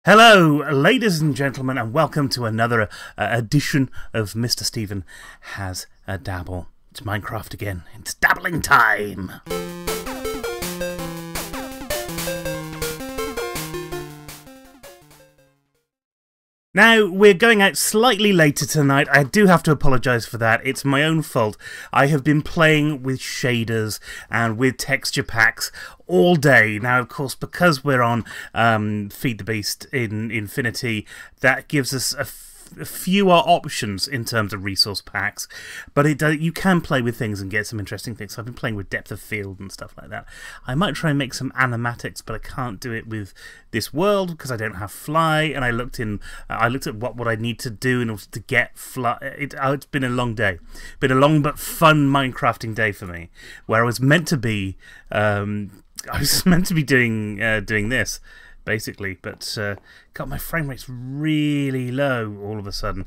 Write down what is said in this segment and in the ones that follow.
Hello, ladies and gentlemen, and welcome to another edition of Mr. Stephen Has a Dabble. It's Minecraft again. It's dabbling time! Now, we're going out slightly later tonight. I do have to apologise for that. It's my own fault. I have been playing with shaders and with texture packs all day. Now, of course, because we're on Feed the Beast in Infinity, that gives us fewer options in terms of resource packs, but you can play with things and get some interesting things. So I've been playing with depth of field and stuff like that. I might try and make some animatics, but I can't do it with this world because I don't have fly. And I looked at what I need to do in order to get fly. It's been a long day, been a long but fun Minecrafting day for me, where I was meant to be doing this. Basically, but God, my frame rate's really low all of a sudden.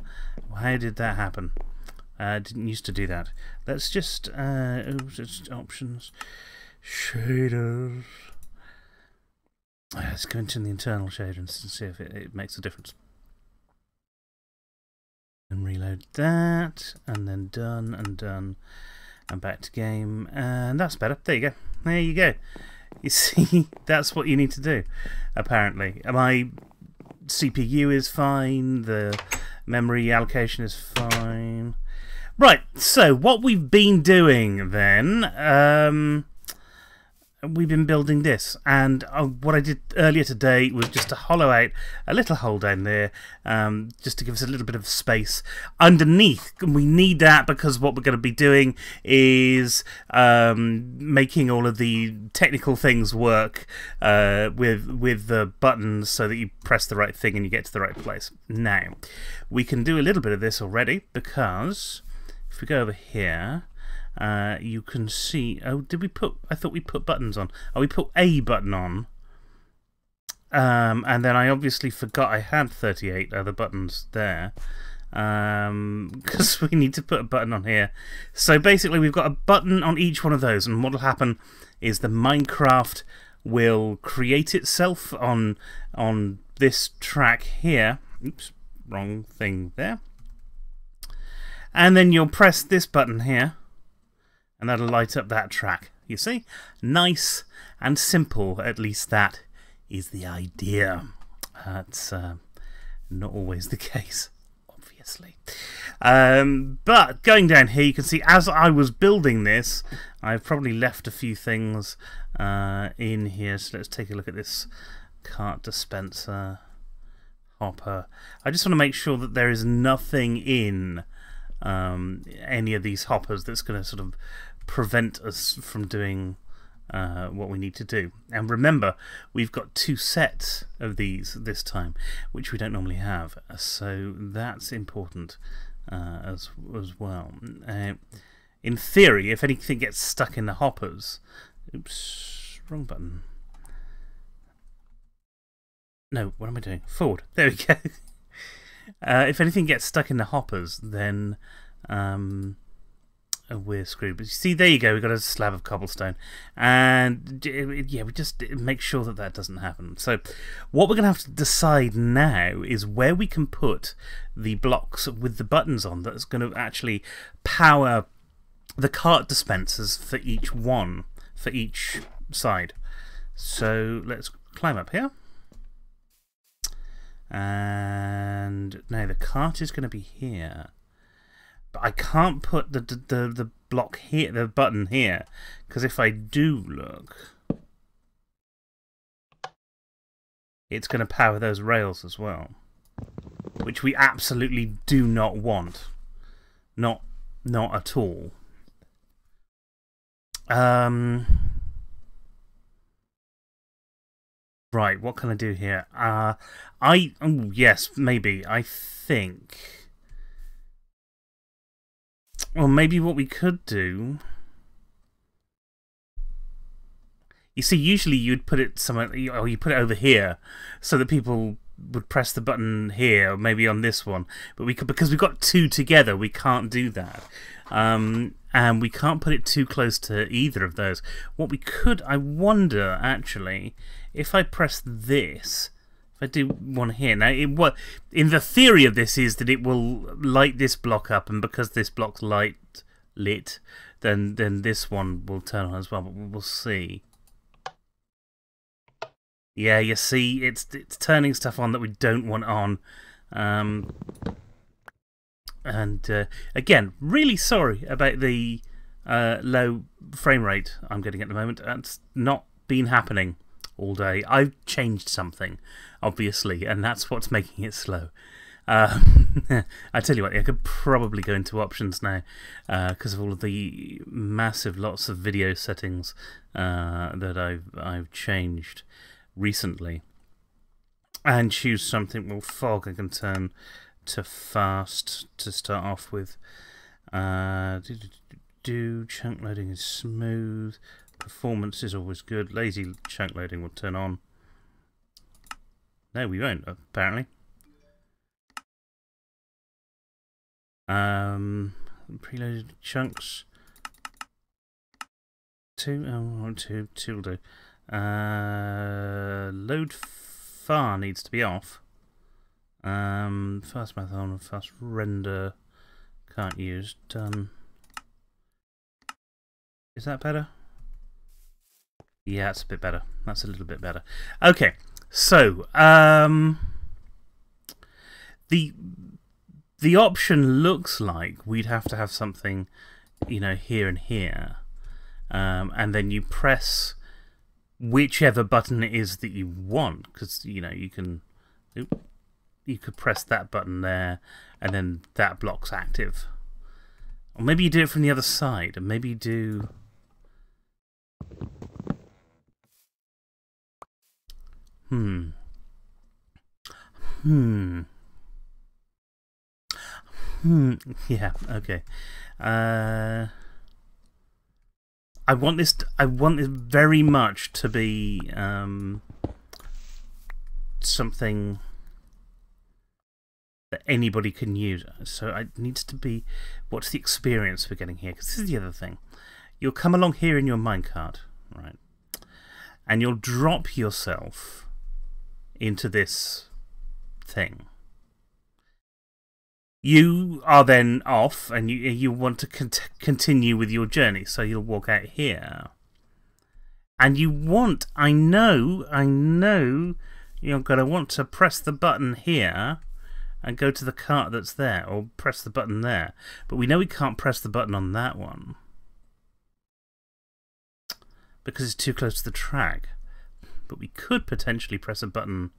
How did that happen? Didn't used to do that. Let's just options, shaders. Let's go into the internal shader and see if it makes a difference. And reload that, and then done and done, and back to game, and that's better. There you go. There you go. You see, that's what you need to do, apparently. My CPU is fine, the memory allocation is fine. Right, so what we've been doing then, we've been building this, and what I did earlier today was just to hollow out a little hole down there, just to give us a little bit of space underneath. We need that because what we're going to be doing is making all of the technical things work with the buttons so that you press the right thing and you get to the right place. Now, we can do a little bit of this already because if we go over here, you can see. Oh, did we put? I thought we put buttons on. Oh, we put a button on. And then I obviously forgot I had 38 other buttons there. Because we need to put a button on here. So basically, we've got a button on each one of those, and what will happen is the Minecraft will create itself on this track here. Oops, wrong thing there. And then you'll press this button here, and that'll light up that track. You see? Nice and simple. At least that is the idea. That's not always the case, obviously. But going down here, you can see as I was building this, I've probably left a few things in here. So let's take a look at this cart dispenser hopper. I just want to make sure that there is nothing in any of these hoppers that's going to sort of prevent us from doing what we need to do. And remember, we've got 2 sets of these this time, which we don't normally have, so that's important as well. In theory, if anything gets stuck in the hoppers, oops, wrong button. No, what am I doing? Forward. There we go. If anything gets stuck in the hoppers, then we're screwed. But you see, there you go. We've got a slab of cobblestone, and yeah, we just make sure that that doesn't happen. So, what we're going to have to decide now is where we can put the blocks with the buttons on. That's going to actually power the cart dispensers for each one, for each side. So let's climb up here. And now the cart is going to be here, but I can't put the block here, the button here, because if I do look, it's going to power those rails as well, which we absolutely do not want. Not at all. Right, what can I do here? Oh yes, maybe. I think. Well, maybe what we could do. You see, usually you'd put it somewhere, or you put it over here, so that people would press the button here, or maybe on this one. But we could, because we've got 2 together, we can't do that. And we can't put it too close to either of those. What we could, I wonder, actually, if I press this If I do one here now, in the theory of this is that it will light this block up, and because this block's lit, then this one will turn on as well. But we'll see. Yeah, you see, it's turning stuff on that we don't want on. Again, really sorry about the low frame rate I'm getting at the moment. That's not been happening all day. I've changed something, obviously, and that's what's making it slow. I tell you what, I could probably go into options now because of all of the massive lots of video settings that I've changed recently, and choose something. Well, fog I can turn to fast to start off with. Chunk loading is smooth. Performance is always good. Lazy chunk loading will turn on. No, we won't, apparently. Preloaded chunks. Two will do. Load far needs to be off. Fast math on, fast render can't use. Done. Is that better? Yeah, it's a bit better. That's a little bit better. Okay, so the option looks like we'd have to have something, you know, here and here, and then you press whichever button it is that you want, because you know you could press that button there, and then that block's active. Or maybe you do it from the other side, and maybe you do. Yeah, okay. I want this very much to be something that anybody can use. So it needs to be, what's the experience we're getting here? Because this is the other thing. You'll come along here in your minecart, right? And you'll drop yourself into this thing. You are then off, and you want to continue with your journey, so you'll walk out here. And you want, I know, you're going to want to press the button here and go to the cart that's there, or press the button there. But we know we can't press the button on that one because it's too close to the track. But we could potentially press a button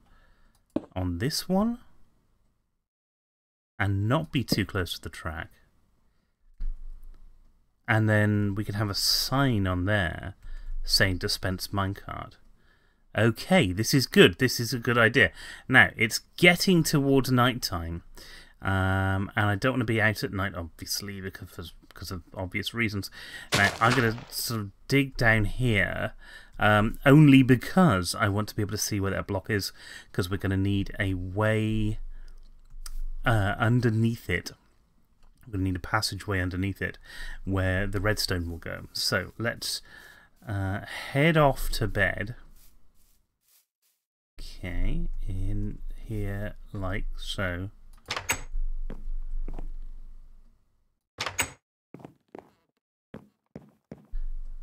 on this one and not be too close to the track. And then we can have a sign on there saying dispense minecart. Okay, this is good. This is a good idea. Now, it's getting towards night time. And I don't want to be out at night, obviously, because of obvious reasons. Now, I'm going to sort of dig down here, only because I want to be able to see where that block is, because we're going to need a way underneath it. We're going to need a passageway underneath it where the redstone will go. So let's head off to bed. Okay, in here like so.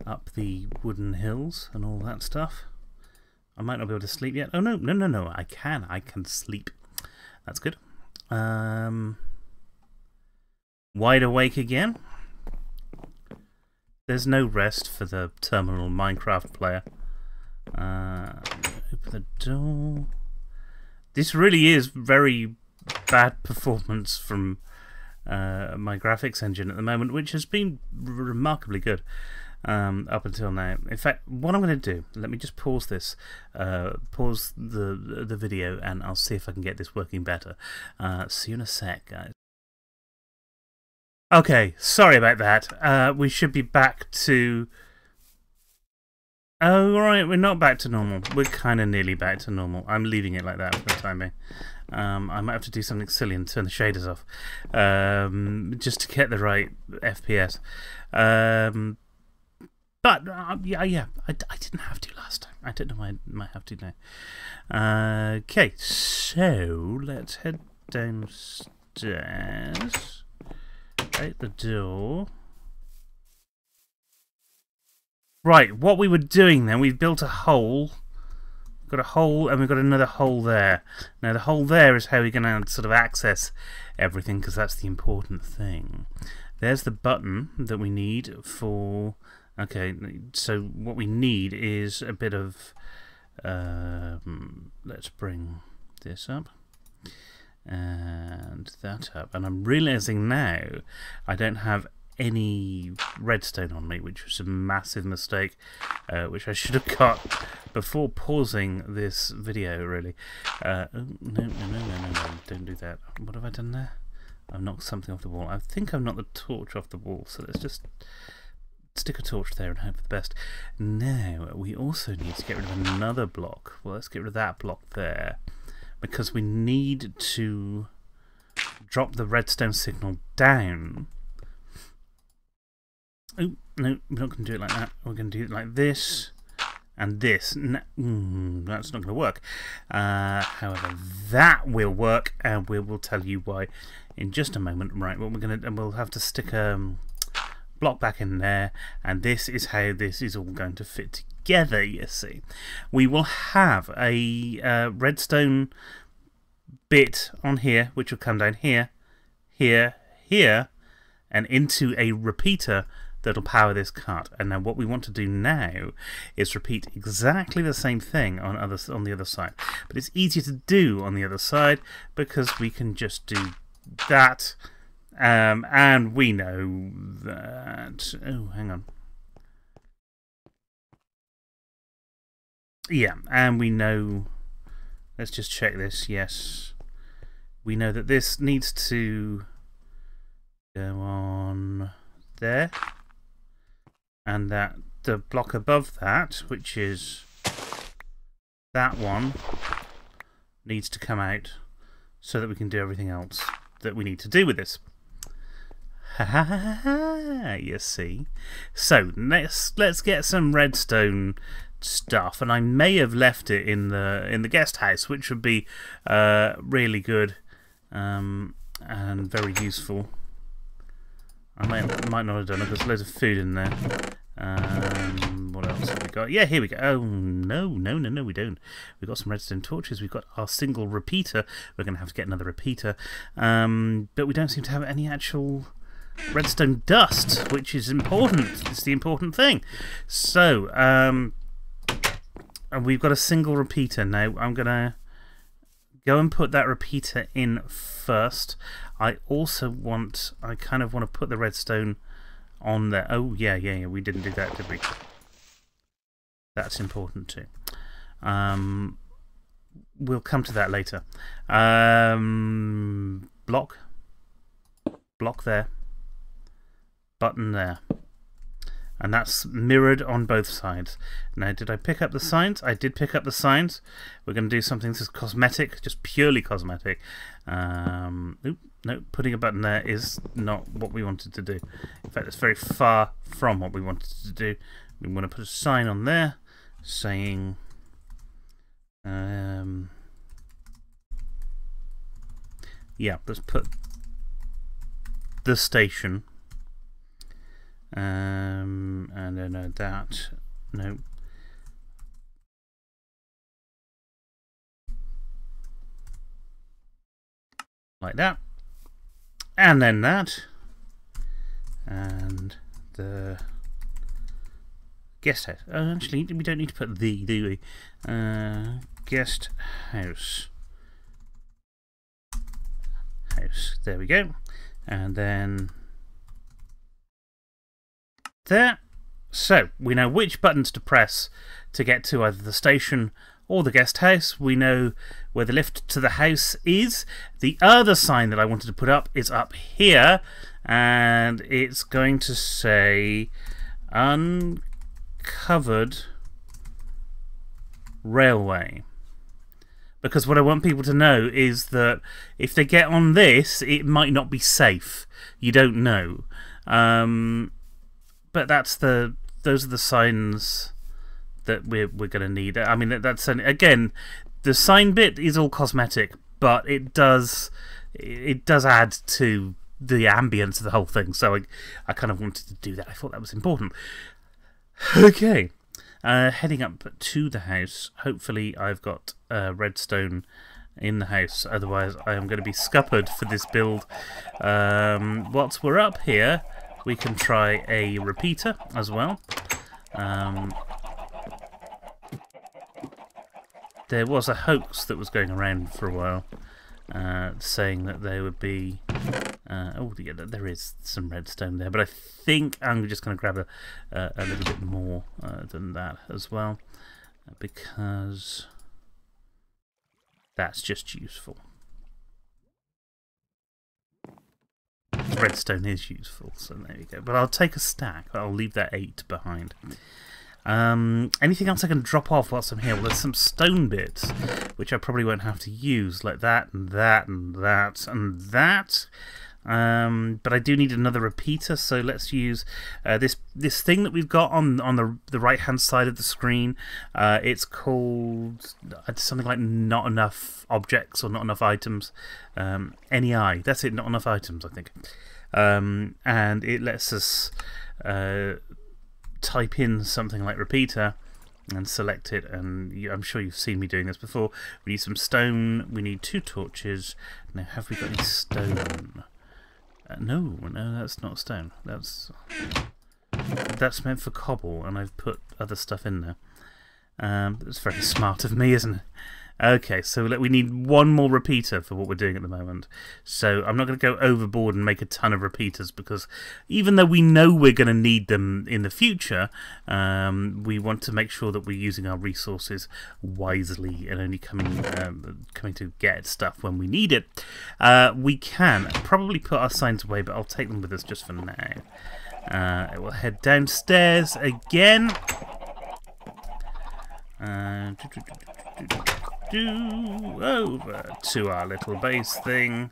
Up the wooden hills and all that stuff. I might not be able to sleep yet. Oh no, I can sleep. That's good. Wide awake again. There's no rest for the terminal Minecraft player. Open the door. This really is very bad performance from my graphics engine at the moment, which has been remarkably good up until now. In fact, what I'm going to do, let me just pause this, pause the video, and I'll see if I can get this working better. See you in a sec, guys. Okay, sorry about that. We should be back to... Oh, right, we're not back to normal. We're kind of nearly back to normal. I'm leaving it like that for the time being. I might have to do something silly and turn the shaders off, just to get the right FPS. But yeah, I didn't have to last time. I don't know why I might have to now. Okay, so let's head downstairs. Out the door. Right, what we were doing then, we've built a hole. We've got a hole and we've got another hole there. Now the hole there is how we're going to sort of access everything, because that's the important thing. There's the button that we need for... Okay, so what we need is a bit of... let's bring this up. And that up. And I'm realising now I don't have any redstone on me, which was a massive mistake, which I should have got before pausing this video, really. Oh, no, don't do that. What have I done there? I've knocked something off the wall. I think I've knocked the torch off the wall, so let's just stick a torch there and hope for the best. Now, we also need to get rid of another block. Well, let's get rid of that block there, because we need to drop the redstone signal down. Oh, no, we're not going to do it like that. We're going to do it like this and this. No, that's not going to work. However, that will work, and we will tell you why in just a moment. Right, what we're going to, and we'll have to stick a block back in there, and this is how this is all going to fit together. You see, we will have a redstone bit on here, which will come down here, here, here, and into a repeater that'll power this cart. And now what we want to do now is repeat exactly the same thing on the other side, but it's easier to do on the other side because we can just do that, and we know that... Oh, hang on. Yeah, and we know... Let's just check this. Yes, we know that this needs to go on there, and that the block above that, which is that one, needs to come out so that we can do everything else that we need to do with this. Ha ha ha ha! You see. So let's get some redstone stuff, and I may have left it in the guest house, which would be really good and very useful. I might not have done it. There's loads of food in there. What else have we got? Yeah, here we go. Oh, no, we don't. We've got some redstone torches. We've got our single repeater. We're going to have to get another repeater. But we don't seem to have any actual redstone dust, which is important. It's the important thing. So, and we've got a single repeater now. I'm going to go and put that repeater in first. I also want... I kind of want to put the redstone on there. Oh, yeah, we didn't do that, did we? That's important too. We'll come to that later. Block there. Button there. And that's mirrored on both sides. Now, did I pick up the signs? I did pick up the signs. We're going to do something that's cosmetic, just purely cosmetic. No, putting a button there is not what we wanted to do. In fact, it's very far from what we wanted to do. We want to put a sign on there saying... yeah, let's put the station. And then that, no. Like that. And then that. And the guest house. Actually, we don't need to put the, do we? Guest house. House. There we go. And then... there. So, we know which buttons to press to get to either the station or the guest house. We know where the lift to the house is. The other sign that I wanted to put up is up here, and it's going to say uncovered railway. Because what I want people to know is that if they get on this, it might not be safe. You don't know. But that's the those are the signs that we're going to need. I mean, that's again, the sign bit is all cosmetic, but it does add to the ambience of the whole thing. So I kind of wanted to do that. I thought that was important. Okay, heading up to the house. Hopefully, I've got redstone in the house. Otherwise, I am going to be scuppered for this build. Whilst we're up here, we can try a repeater as well. There was a hoax that was going around for a while, saying that there would be... oh, yeah, there is some redstone there, but I think I'm just going to grab a little bit more than that as well, because that's just useful. Redstone is useful, so there you go. But I'll take a stack. I'll leave that 8 behind. Anything else I can drop off whilst I'm here? Well, there's some stone bits, which I probably won't have to use, like that and that and that and that. But I do need another repeater, so let's use this thing that we've got on the right hand side of the screen. It's called something like not enough objects or not enough items. NEI, that's it, not enough items, I think. And it lets us type in something like repeater and select it, and I'm sure you've seen me doing this before. We need some stone, we need 2 torches. Now, have we got any stone? No, that's not stone. That's meant for cobble, and I've put other stuff in there. That's very smart of me, isn't it? Okay, so we need 1 more repeater for what we're doing at the moment. So I'm not going to go overboard and make a ton of repeaters, because even though we know we're going to need them in the future, we want to make sure that we're using our resources wisely and only coming to get stuff when we need it. We can probably put our signs away, but I'll take them with us just for now. We'll head downstairs again. Over to our little base thing.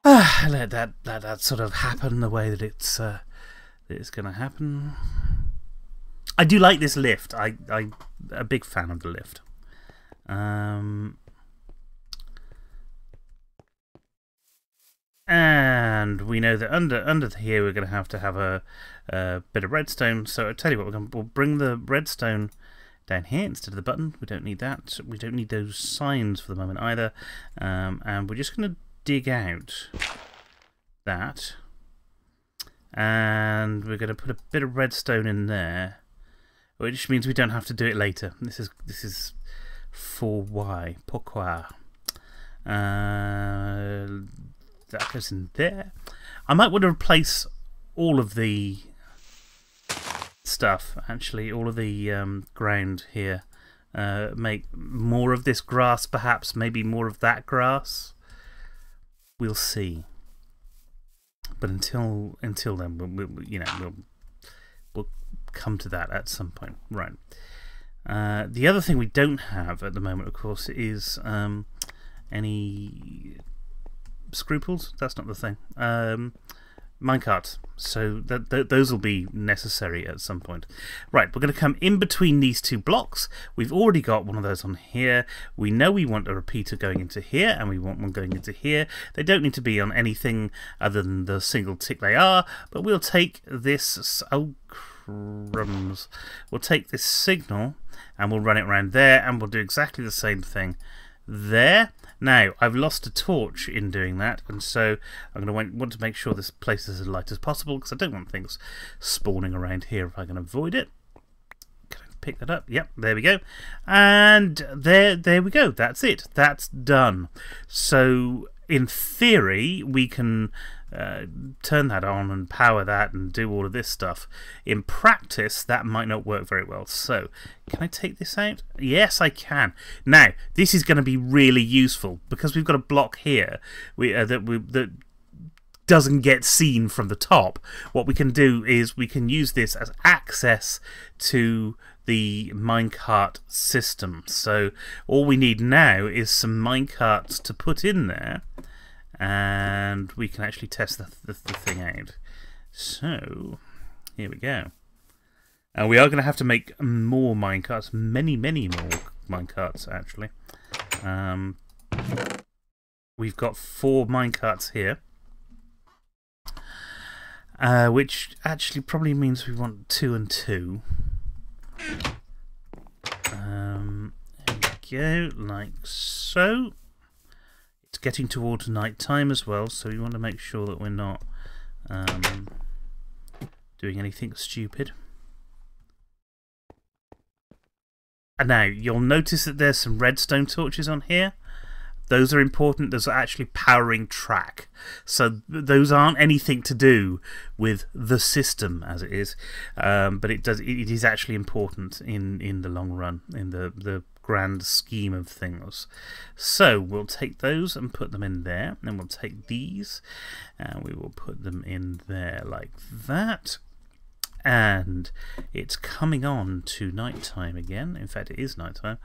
Let that sort of happen the way that it's going to happen. I do like this lift. I'm a big fan of the lift. And we know that under here we're going to have a bit of redstone. So I'll tell you what, we'll bring the redstone down here instead of the button. We don't need that. We don't need those signs for the moment either. And we're just going to dig out that. And we're going to put a bit of redstone in there, which means we don't have to do it later. This is for why. Pourquoi? That goes in there. I might want to replace all of the stuff, actually, all of the ground here. Make more of this grass, perhaps, maybe more of that grass. We'll see. But until then, we'll come to that at some point. Right. The other thing we don't have at the moment, of course, is any scruples. That's not the thing. Minecarts. So those will be necessary at some point. Right, we're going to come in between these 2 blocks. We've already got one of those on here. We know we want a repeater going into here, and we want one going into here. They don't need to be on anything other than the single tick they are, but we'll take this... Oh, crumbs. We'll take this signal, and we'll run it around there, and we'll do exactly the same thing there. Now, I've lost a torch in doing that, and so I'm going to want to make sure this place is as light as possible, because I don't want things spawning around here if I can avoid it. Can I pick that up? Yep, there we go. And there we go. That's it. That's done. So, in theory, we can turn that on and power that and do all of this stuff. In practice, that might not work very well. So, can I take this out? Yes, I can. Now, this is going to be really useful because we've got a block here that doesn't get seen from the top. What we can do is we can use this as access to the minecart system. So all we need now is some minecarts to put in there. and we can actually test the thing out. So here we go. And we are going to have to make more minecarts, many more minecarts actually. We've got 4 minecarts here, which actually probably means we want 2 and 2. There we go, like so. It's getting towards night time as well, so we want to make sure that we're not doing anything stupid. And now you'll notice that there's some redstone torches on here. Those are important. Those are actually powering track. So those aren't anything to do with the system as it is, but it is actually important in the long run, in the grand scheme of things. So we'll take those and put them in there, and then we'll take these and we will put them in there like that. And it's coming on to nighttime again. In fact, it is nighttime.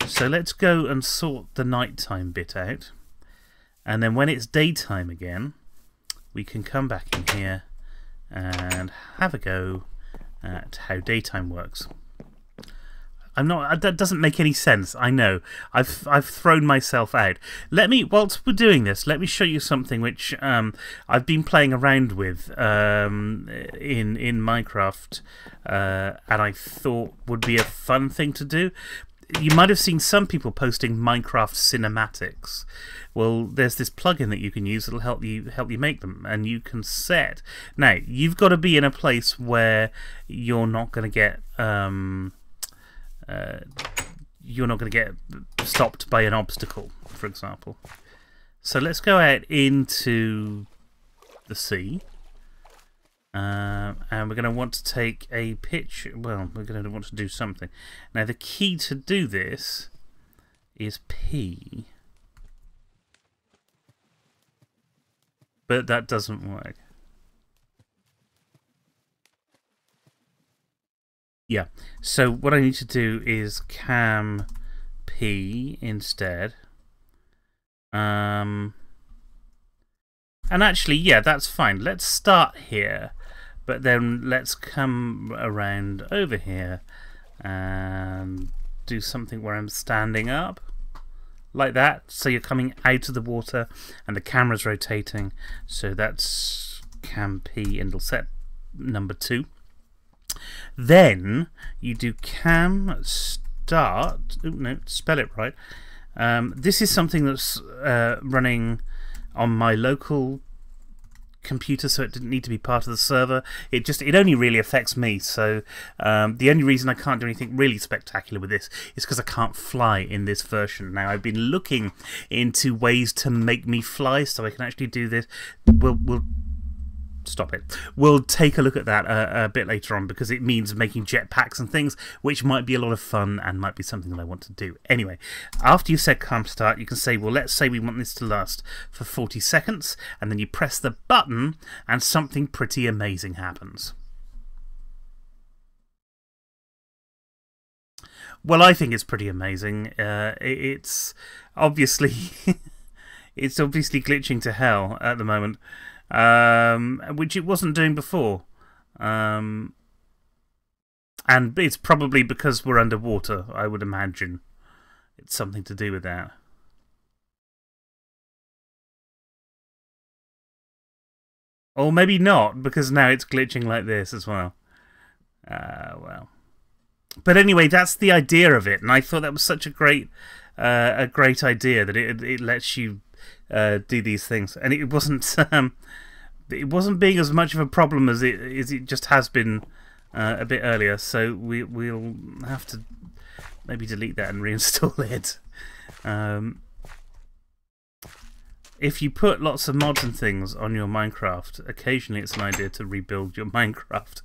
So let's go and sort the nighttime bit out. And then when it's daytime again, we can come back in here and have a go at how daytime works. That doesn't make any sense. I know. I've thrown myself out. Whilst we're doing this, let me show you something which I've been playing around with in Minecraft, and I thought would be a fun thing to do. You might have seen some people posting Minecraft cinematics. Well, there's this plugin that you can use that'll help you make them, and you can set. Now, you've got to be in a place where you're not going to get stopped by an obstacle, for example. So let's go out into the sea, and we're going to want to take a picture. Well, we're going to want to do something. Now, the key to do this is P, but that doesn't work. Yeah, so what I need to do is cam P instead. And actually, yeah, that's fine. Let's start here, but then let's come around over here and do something where I'm standing up. Like that, so you're coming out of the water and the camera's rotating. So that's cam P, and it'll set number 2. Then you do cam start. Oh, no, spell it right. This is something that's running on my local computer, so it didn't need to be part of the server. It only really affects me. So the only reason I can't do anything really spectacular with this is because I can't fly in this version. Now, I've been looking into ways to make me fly, so I can actually do this. We'll stop it. We'll take a look at that a bit later on, because it means making jetpacks and things, which might be a lot of fun and might be something that I want to do. Anyway, after you said cam start, you can say, well, let's say we want this to last for 40 seconds, and then you press the button and something pretty amazing happens. Well, I think it's pretty amazing. It's obviously it's obviously glitching to hell at the moment. Which it wasn't doing before, and it's probably because we're underwater, I would imagine. It's something to do with that. Or maybe not, because now it's glitching like this as well. Well, but anyway, that's the idea of it, and I thought that was such a great idea that it lets you do these things, and it wasn't being as much of a problem as it just has been a bit earlier. So we'll have to maybe delete that and reinstall it. If you put lots of mods and things on your Minecraft, occasionally it's an idea to rebuild your Minecraft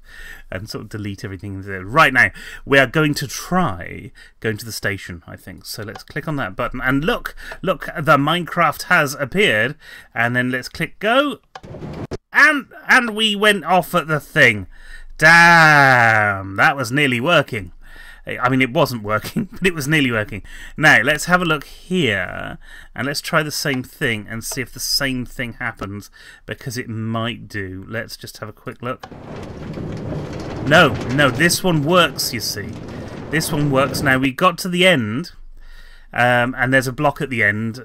and sort of delete everything there. Right now, we are going to try going to the station, I think. So let's click on that button, and look, the Minecraft has appeared, and then let's click go, and we went off at the thing. Damn, that was nearly working. I mean, it wasn't working, but it was nearly working. Now, let's have a look here, and let's try the same thing and see if the same thing happens, because it might do. Let's just have a quick look. No, this one works, you see. This one works. Now, we got to the end, and there's a block at the end,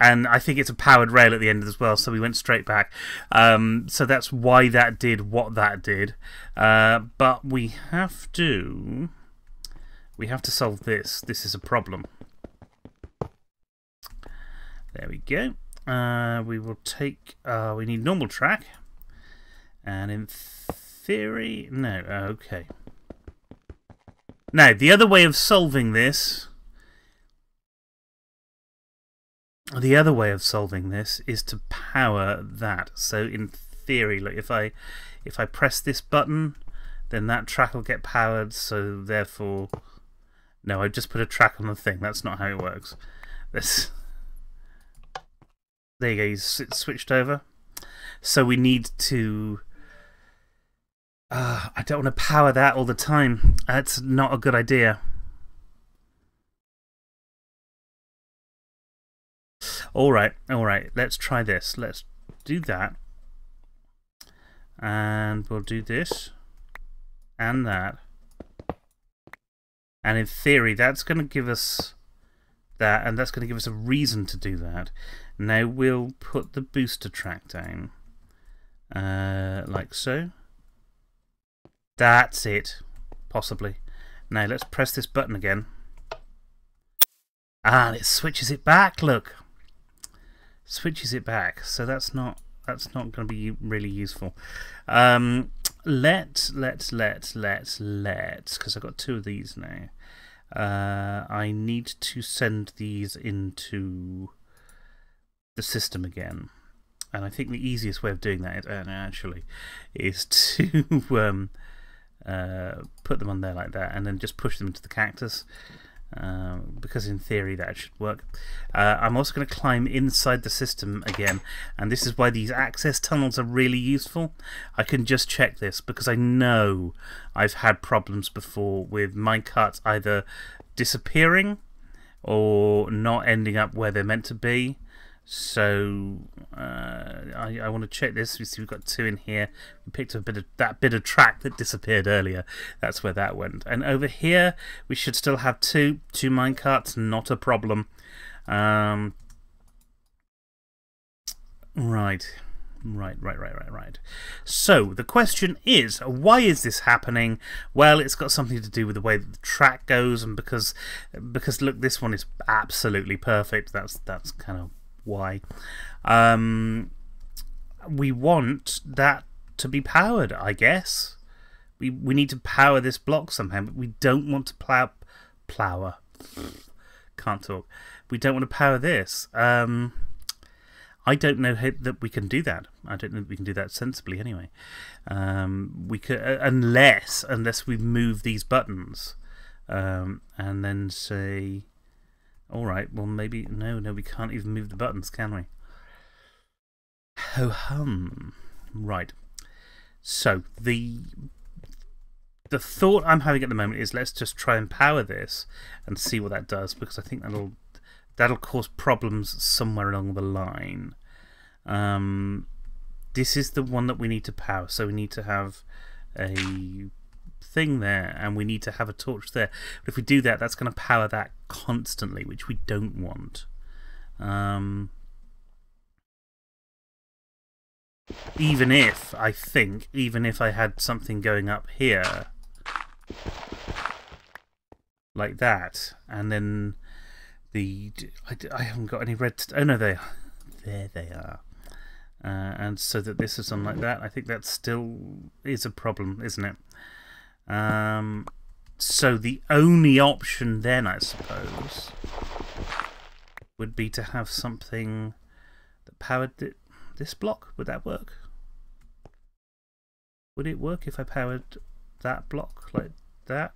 and I think it's a powered rail at the end as well, so we went straight back. So that's why that did what that did. But we have to solve this. This is a problem. There we go. We will take... we need normal track. And in theory... No, okay. Now, the other way of solving this... The other way of solving this is to power that. So in theory, look, if I press this button, then that track will get powered. So therefore, no, I just put a track on the thing. That's not how it works. This. There you go. It's switched over. So we need to. I don't want to power that all the time. That's not a good idea. All right. Let's try this. Let's do that, and we'll do this and that. And in theory, that's going to give us that, and that's going to give us a reason to do that. Now we'll put the booster track down, like so. That's it, possibly. Now let's press this button again. And it switches it back. Look. Switches it back, so that's not going to be really useful. Let's because I've got two of these now. I need to send these into the system again, and I think the easiest way of doing that is to put them on there like that, and then just push them into the cactus. Because in theory that should work. I'm also going to climb inside the system again, and this is why these access tunnels are really useful. I can just check this because I know I've had problems before with minecarts either disappearing or not ending up where they're meant to be. So I want to check this. We see we've got two in here. We picked up that bit of track that disappeared earlier. That's where that went. And over here we should still have two minecarts. Not a problem. Right. So the question is, why is this happening? Well, it's got something to do with the way that the track goes, and because look, this one is absolutely perfect. That's kind of why. We want that to be powered, I guess. We need to power this block somehow, but we don't want to can't talk. We don't want to power this. I don't know that we can do that. I don't know that we can do that sensibly anyway. We could, unless we move these buttons, and then say, all right, well maybe no, we can't even move the buttons, can we? Ho hum. Right. So the thought I'm having at the moment is let's just try and power this and see what that does, because I think that'll cause problems somewhere along the line. This is the one that we need to power, so we need to have a thing there, and we need to have a torch there. But if we do that, that's going to power that constantly, which we don't want. Even if I had something going up here like that, and then I haven't got any red. Oh no, there they are. And so that this is on like that. I think that still is a problem, isn't it? So the only option then, I suppose, would be to have something that powered this block. Would that work? Would it work if I powered that block like that?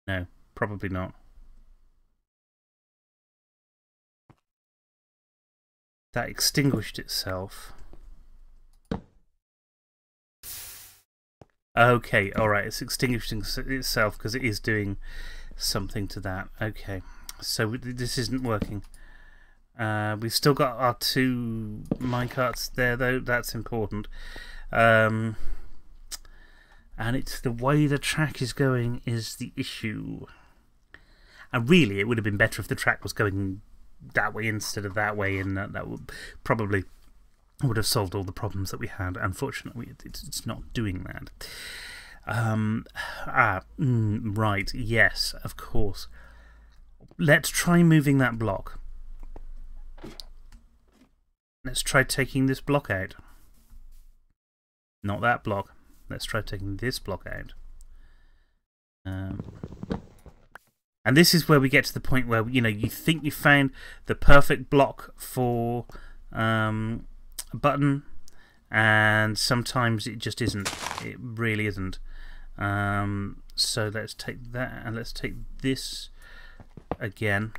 No, probably not. That extinguished itself. Okay, alright, it's extinguishing itself because it is doing something to that. Okay, so this isn't working. We've still got our 2 minecarts there, though. That's important. And it's the way the track is going is the issue. And really, it would have been better if the track was going that way instead of that way, and that would probably would have solved all the problems that we had. Unfortunately, it's not doing that. Right, yes, of course. Let's try moving that block. Let's try taking this block out. Not that block. Let's try taking this block out. And this is where we get to the point where, you know, you think you found the perfect block for a button, and sometimes it just isn't. It really isn't. So let's take that, and let's take this again.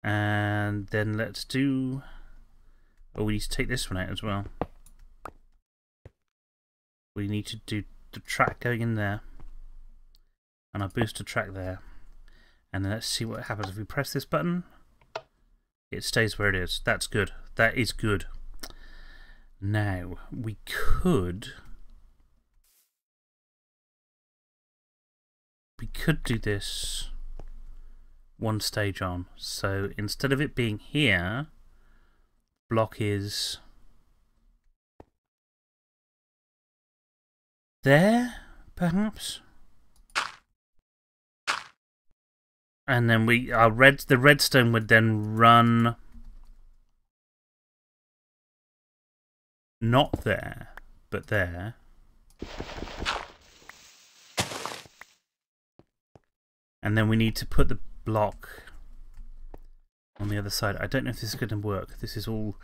And then let's do... Oh, we need to take this one out as well. We need to do the track going in there, and our booster track there. And then let's see what happens if we press this button. It stays where it is. That's good. That is good. Now, we could do this one stage on. So instead of it being here, block is there, perhaps. And then the redstone would then run not there, but there. And then we need to put the block on the other side. I don't know if this is going to work. This is all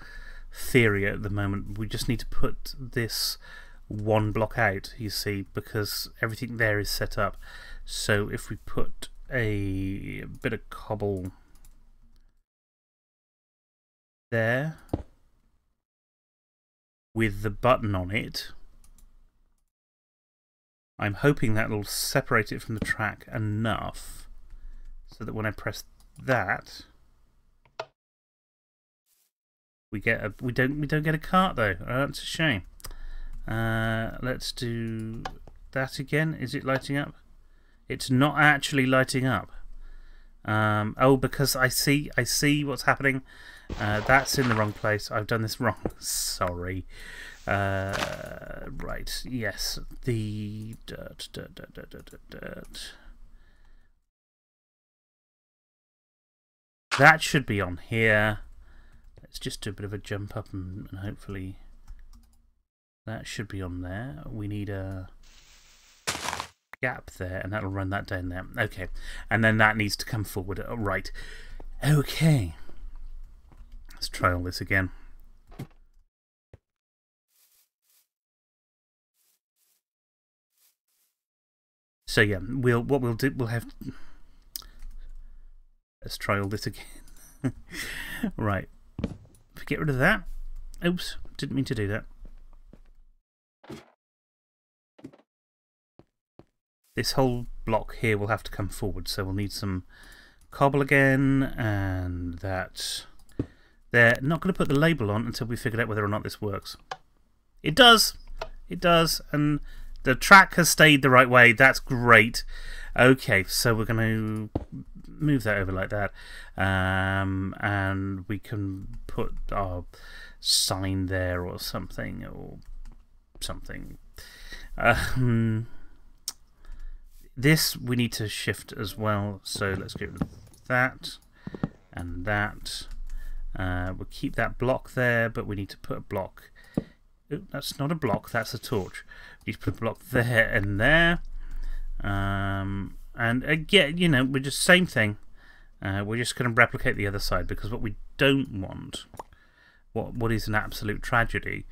theory at the moment. We just need to put this one block out, you see, because everything there is set up. So if we put a bit of cobble there with the button on it, I'm hoping that will separate it from the track enough so that when I press that, we don't get a cart though. Oh, that's a shame. Let's do that again. Is it lighting up? It's not actually lighting up. Oh, because I see what's happening. That's in the wrong place. I've done this wrong. Sorry. Right. Yes. The dirt. That should be on here. Let's just do a bit of a jump up and hopefully that should be on there. We need a gap there, and that'll run that down there. Okay, and then that needs to come forward. Right. Okay. Let's try all this again. So yeah, let's try all this again. Right. Get rid of that. Oops, didn't mean to do that. This whole block here will have to come forward, so we'll need some cobble again, and that. They're not going to put the label on until we figured out whether or not this works. It does! It does, and the track has stayed the right way. That's great. Okay, so we're going to move that over like that, and we can put our sign there or something, this we need to shift as well, so let's get rid of that and that. We'll keep that block there, but we need to put a block. Ooh, that's not a block, that's a torch. We need to put a block there and there. And again, you know, we're just same thing. We're just going to replicate the other side, because what we don't want, what is an absolute tragedy,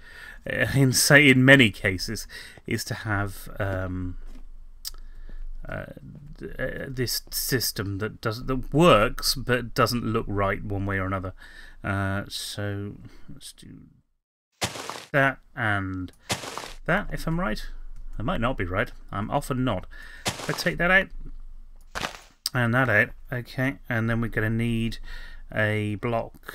in many cases, is to have this system that works but doesn't look right one way or another. So let's do that and that, if I'm right. It might not be right. I'm often not. If I take that out and that out, okay, and then we're going to need a block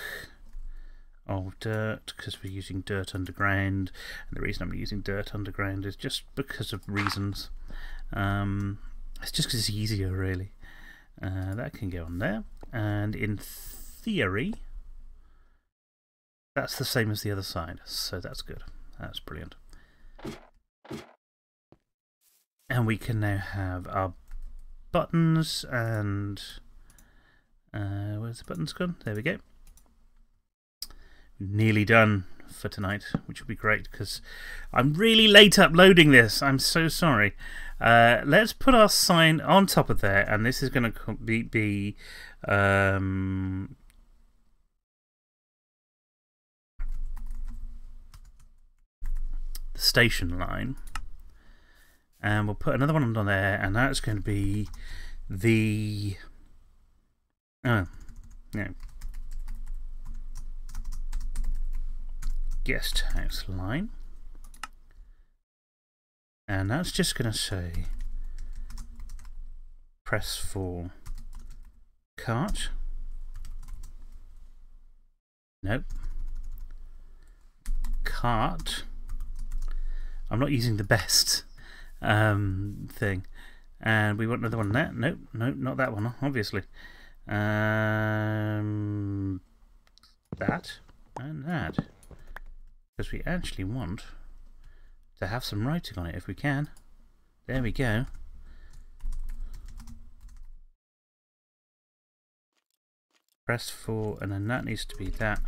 of dirt because we're using dirt underground. And the reason I'm using dirt underground is just because of reasons. It's just because it's easier, really. That can go on there, and in theory, that's the same as the other side, so that's good. That's brilliant. And we can now have our buttons and where's the buttons gone? There we go. Nearly done for tonight, which will be great because I'm really late uploading this. I'm so sorry. Let's put our sign on top of there, and this is going to be the station line, and we'll put another one on there, and that's going to be the guest house line, and that's just going to say press for cart. Nope. Cart. I'm not using the best thing. And we want another one there. Nope, nope, not that one, obviously. That and that. Because we actually want to have some writing on it if we can. There we go. Press 4, and then that needs to be that.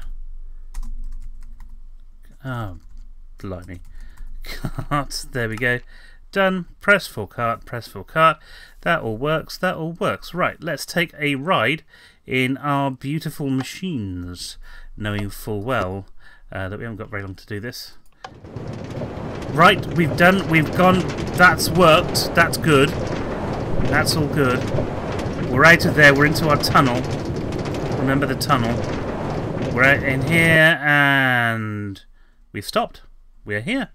Oh, blimey. Cart, there we go. Done. Press 4 cart, press 4 cart. That all works, that all works. Right, let's take a ride in our beautiful machines, knowing full well that we haven't got very long to do this. Right, we've gone, that's worked, that's good. That's all good. We're out of there, we're into our tunnel. Remember the tunnel. We're out in here and we've stopped. We're here.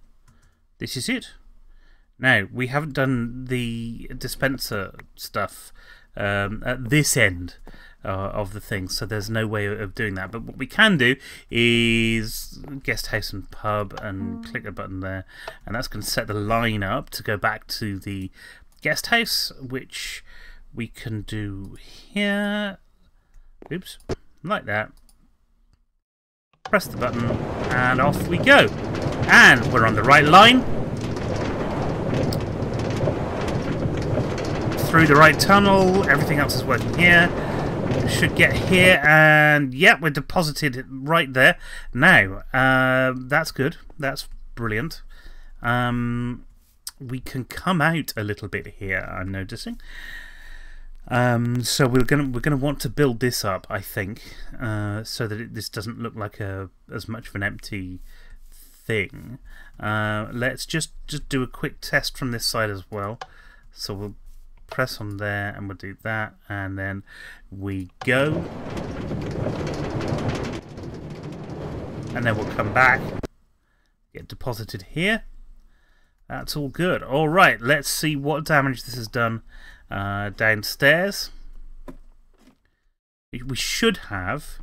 This is it. Now, we haven't done the dispenser stuff at this end of the thing, so there's no way of doing that. But what we can do is guest house and pub and click a button there, and that's going to set the line up to go back to the guest house, which we can do here. Oops, like that. Press the button, and off we go. And we're on the right line. Through the right tunnel, everything else is working here. We should get here, and yeah, we're deposited right there. Now, that's good. That's brilliant. We can come out a little bit here, I'm noticing. So we're gonna want to build this up, I think, so that this doesn't look like as much of an empty thing. Let's just do a quick test from this side as well. So we'll press on there and we'll do that, and then we go, and then we'll come back, get deposited here. That's all good. All right, let's see what damage this has done downstairs. We should have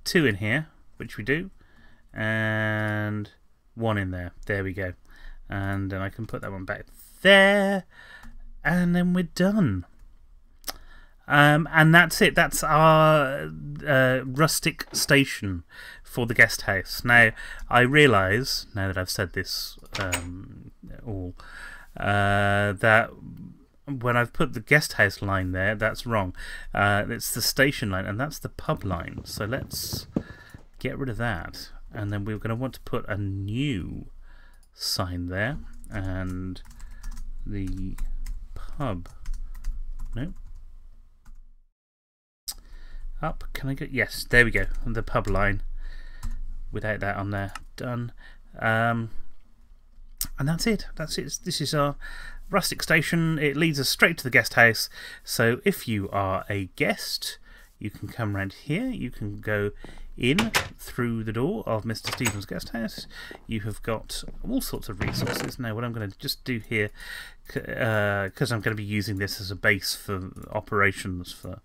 2 in here, which we do, and 1 in there. There we go. And then I can put that one back there, and then we're done. And that's it. That's our rustic station for the guest house. Now, I realise, now that I've said this that when I've put the guest house line there, that's wrong. It's the station line, and that's the pub line. So let's get rid of that. And then we're going to want to put a new sign there. And the pub. Nope. Up. Can I go? Yes, there we go. The pub line. Without that on there. Done. And that's it. That's it. This is our rustic station. It leads us straight to the guest house. So if you are a guest, you can come around here, you can go in through the door of Mr. Stevens' guest house. You have got all sorts of resources. Now what I'm going to just do here, because I'm going to be using this as a base for operations for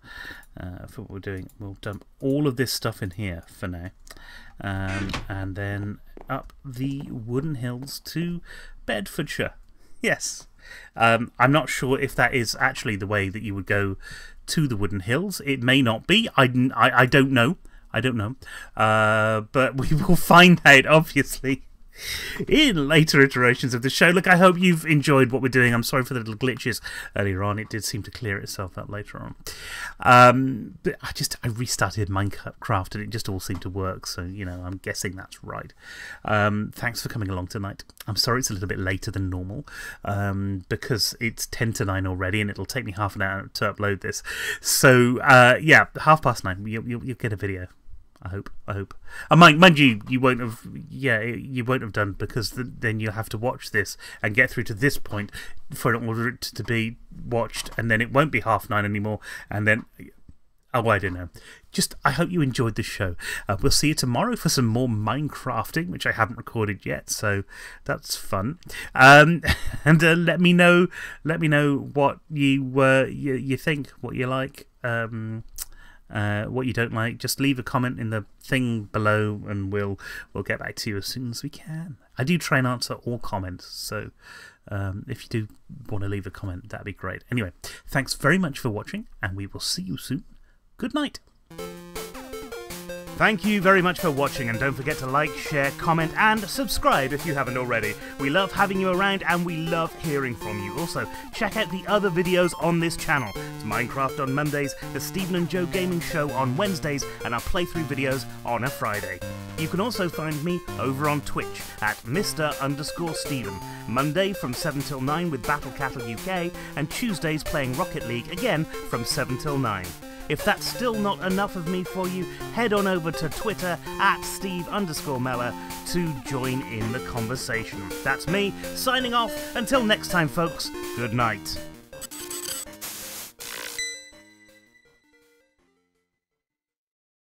what we're doing, we'll dump all of this stuff in here for now, and then up the wooden hills to Bedfordshire. Yes. I'm not sure if that is actually the way that you would go to the Wooden Hills. It may not be. I don't know. I don't know. But we will find out, obviously, in later iterations of the show. Look, I hope you've enjoyed what we're doing. I'm sorry for the little glitches earlier on. It did seem to clear itself up later on. But I restarted Minecraft and it just all seemed to work. So, you know, I'm guessing that's right. Thanks for coming along tonight. I'm sorry it's a little bit later than normal because it's 10 to 9 already and it'll take me half an hour to upload this. So, yeah, 9:30, you'll get a video. I hope. Mind you, you won't have. Yeah, you won't have done because then you'll have to watch this and get through to this point for it order it to be watched, and then it won't be 9:30 anymore. And then, oh, I don't know. Just, I hope you enjoyed the show. We'll see you tomorrow for some more Minecrafting, which I haven't recorded yet, so that's fun. And let me know what you think, what you like. What you don't like, just leave a comment in the thing below and we'll get back to you as soon as we can. I do try and answer all comments, so if you do want to leave a comment, that'd be great. Anyway, thanks very much for watching and we will see you soon. Good night. Thank you very much for watching, and don't forget to like, share, comment and subscribe if you haven't already. We love having you around and we love hearing from you. Also, check out the other videos on this channel. It's Minecraft on Mondays, the Stephen and Joe Gaming Show on Wednesdays, and our playthrough videos on a Friday. You can also find me over on Twitch at Mr_Stephen, Monday from 7 till 9 with Battle Cattle UK, and Tuesdays playing Rocket League again from 7 till 9. If that's still not enough of me for you, head on over to Twitter at Steve_Meller to join in the conversation. That's me, signing off. Until next time, folks, good night.